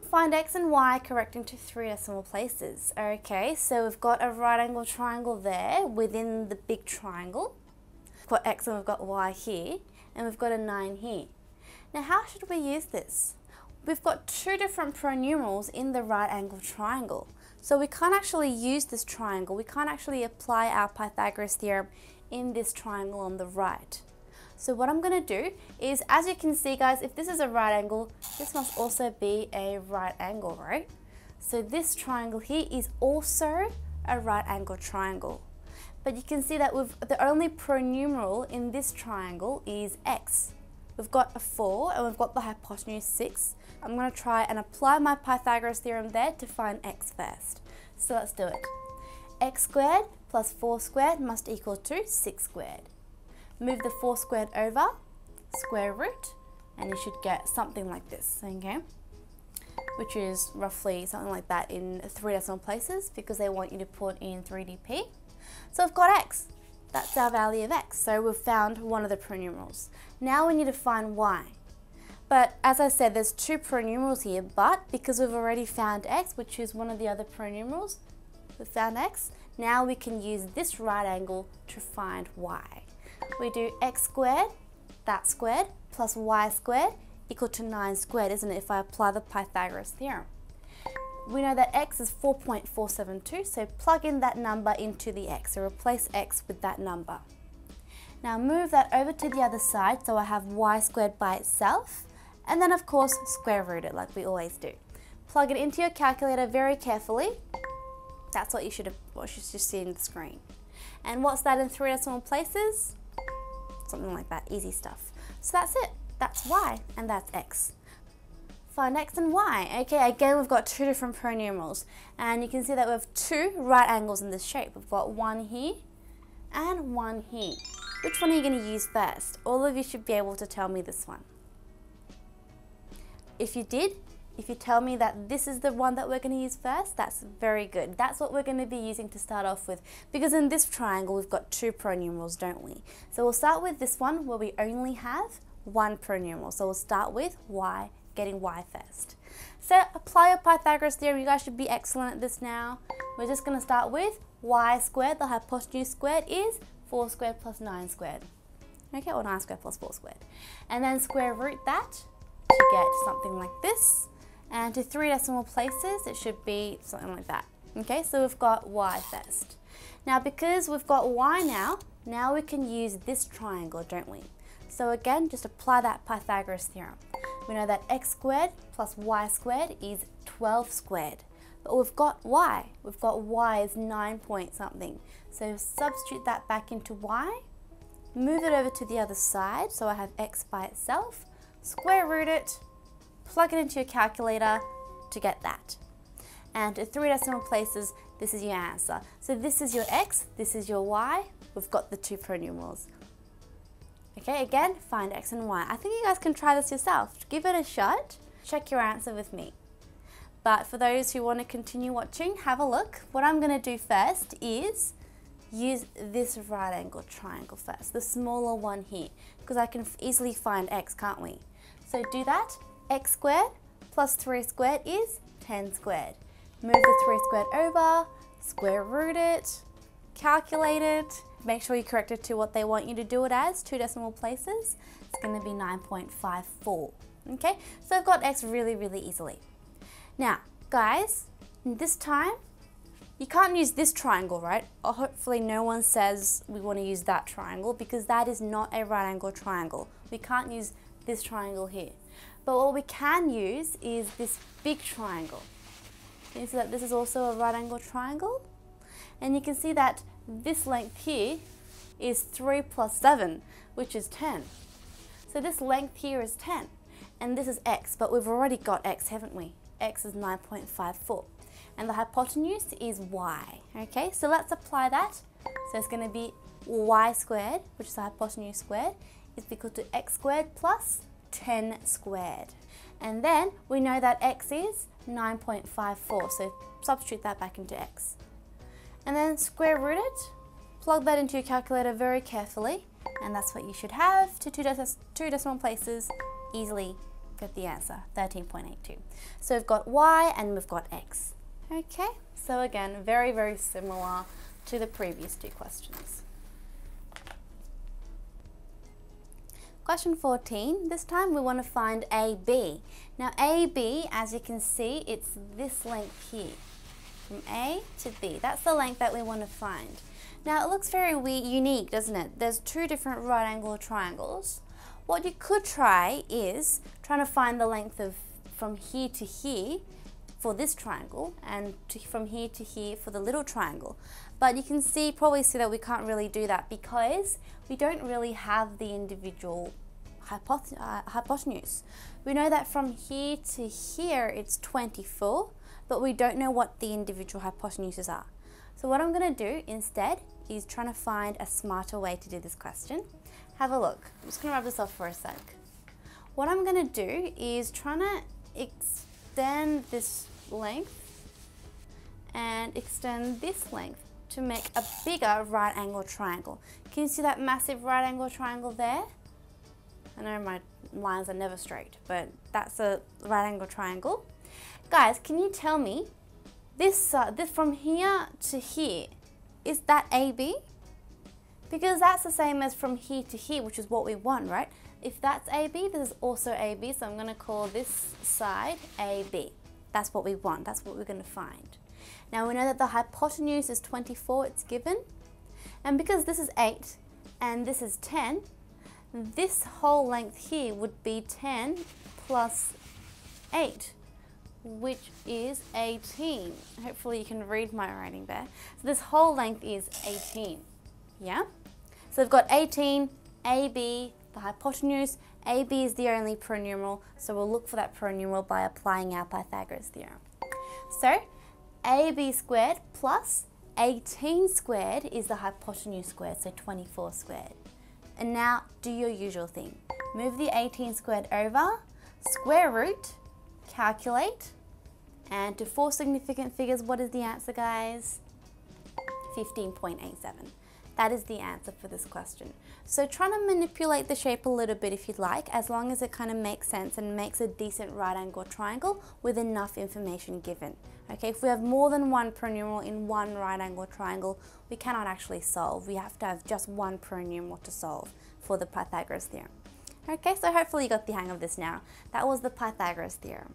Find x and y correcting to 3 decimal places. Okay, so we've got a right angle triangle there within the big triangle. We've got x and we've got y here, and we've got a 9 here. Now how should we use this? We've got two different pronumerals in the right angle triangle. So we can't actually use this triangle. We can't actually apply our Pythagoras theorem in this triangle on the right. So what I'm going to do is, as you can see guys, if this is a right angle, this must also be a right angle, right? So this triangle here is also a right angle triangle. But you can see that the only pronumeral in this triangle is x. We've got a 4 and we've got the hypotenuse 6. I'm going to try and apply my Pythagoras theorem there to find x first. So let's do it. X squared plus 4 squared must equal to 6 squared. Move the 4 squared over, square root, and you should get something like this, okay? Which is roughly something like that in 3 decimal places because they want you to put in 3dp. So I've got x. That's our value of x. So we've found one of the pronumerals. Now we need to find y. But as I said, there's two pronumerals here, but because we've already found x, which is one of the other pronumerals, we've found x. Now we can use this right angle to find y. We do x squared, that squared, plus y squared equal to 9 squared, isn't it, if I apply the Pythagoras theorem? We know that x is 4.472, so plug in that number into the x, so replace x with that number. Now move that over to the other side, so I have y squared by itself, and then of course square root it like we always do. Plug it into your calculator very carefully. That's what you should just see in the screen. And what's that in 3 decimal places? Something like that, easy stuff. So that's it, that's y and that's x. Find x and y. Okay, again we've got two different pronumerals and you can see that we have two right angles in this shape. We've got one here and one here. Which one are you going to use first? All of you should be able to tell me this one. If you tell me that this is the one that we're going to use first, that's very good. That's what we're going to be using to start off with, because in this triangle we've got two pronumerals, don't we? So we'll start with this one where we only have one pronumeral. So we'll start with y, getting y first. So apply your Pythagoras theorem. You guys should be excellent at this now. We're just going to start with y squared, the hypotenuse squared is 4 squared plus 9 squared. Okay, or 9 squared plus 4 squared. And then square root that to get something like this. And to 3 decimal places, it should be something like that. Okay, so we've got y first. Now because we've got y now we can use this triangle, don't we? So again, just apply that Pythagoras theorem. We know that x squared plus y squared is 12 squared. But we've got y. We've got y is 9 point something. So substitute that back into y. Move it over to the other side, so I have x by itself. Square root it. Plug it into your calculator to get that. And to 3 decimal places, this is your answer. So this is your x, this is your y. We've got the two pronumerals. Okay, again, find x and y. I think you guys can try this yourself. Give it a shot. Check your answer with me. But for those who want to continue watching, have a look. What I'm going to do first is use this right angle triangle first, the smaller one here, because I can easily find x, can't we? So do that. X squared plus 3 squared is 10 squared. Move the 3 squared over, square root it, calculate it. Make sure you correct it to what they want you to do it as, 2 decimal places. It's going to be 9.54. Okay, so I've got x really, really easily. Now, guys, this time, you can't use this triangle, right? Or hopefully no one says we want to use that triangle because that is not a right angle triangle. We can't use this triangle here. But what we can use is this big triangle. Can you see that this is also a right angle triangle? And you can see that this length here is 3 plus 7, which is 10. So this length here is 10. And this is x, but we've already got x, haven't we? X is 9.54. And the hypotenuse is y. Okay, so let's apply that. So it's going to be y squared, which is the hypotenuse squared, is equal to x squared plus 10 squared. And then we know that x is 9.54, so substitute that back into x. And then square root it, plug that into your calculator very carefully, and that's what you should have to two decimal places easily get the answer, 13.82. So we've got y and we've got x. Okay, so again, very, very similar to the previous two questions. Question 14, this time we want to find AB. Now AB, as you can see, it's this length here, from A to B. That's the length that we want to find. Now it looks very unique, doesn't it? There's two different right angle triangles. What you could try is trying to find the length of from here to here for this triangle and from here to here for the little triangle. But you can probably see that we can't really do that because we don't really have the individual hypotenuse. We know that from here to here it's 24, but we don't know what the individual hypotenuses are. So what I'm going to do instead is trying to find a smarter way to do this question. Have a look. I'm just going to rub this off for a sec. What I'm going to do is trying to extend this length and extend this length to make a bigger right angle triangle. Can you see that massive right angle triangle there? I know my lines are never straight, but that's a right angle triangle. Guys, can you tell me this from here to here, is that AB? Because that's the same as from here to here, which is what we want, right? If that's AB, this is also AB, so I'm going to call this side AB. That's what we want, that's what we're going to find. Now we know that the hypotenuse is 24, it's given. And because this is 8 and this is 10, this whole length here would be 10 plus 8, which is 18. Hopefully you can read my writing there. So this whole length is 18, yeah? So we've got 18, AB, the hypotenuse. AB is the only pronumeral, so we'll look for that pronumeral by applying our Pythagoras theorem. So AB squared plus 18 squared is the hypotenuse squared, so 24 squared. And now do your usual thing. Move the 18 squared over, square root, calculate, and to four significant figures, what is the answer, guys? 15.87. That is the answer for this question. So try to manipulate the shape a little bit if you'd like, as long as it kind of makes sense and makes a decent right angle triangle with enough information given. Okay, if we have more than one pronumeral in one right angle triangle, we cannot actually solve. We have to have just one pronumeral to solve for the Pythagoras theorem. Okay, so hopefully you got the hang of this now. That was the Pythagoras theorem.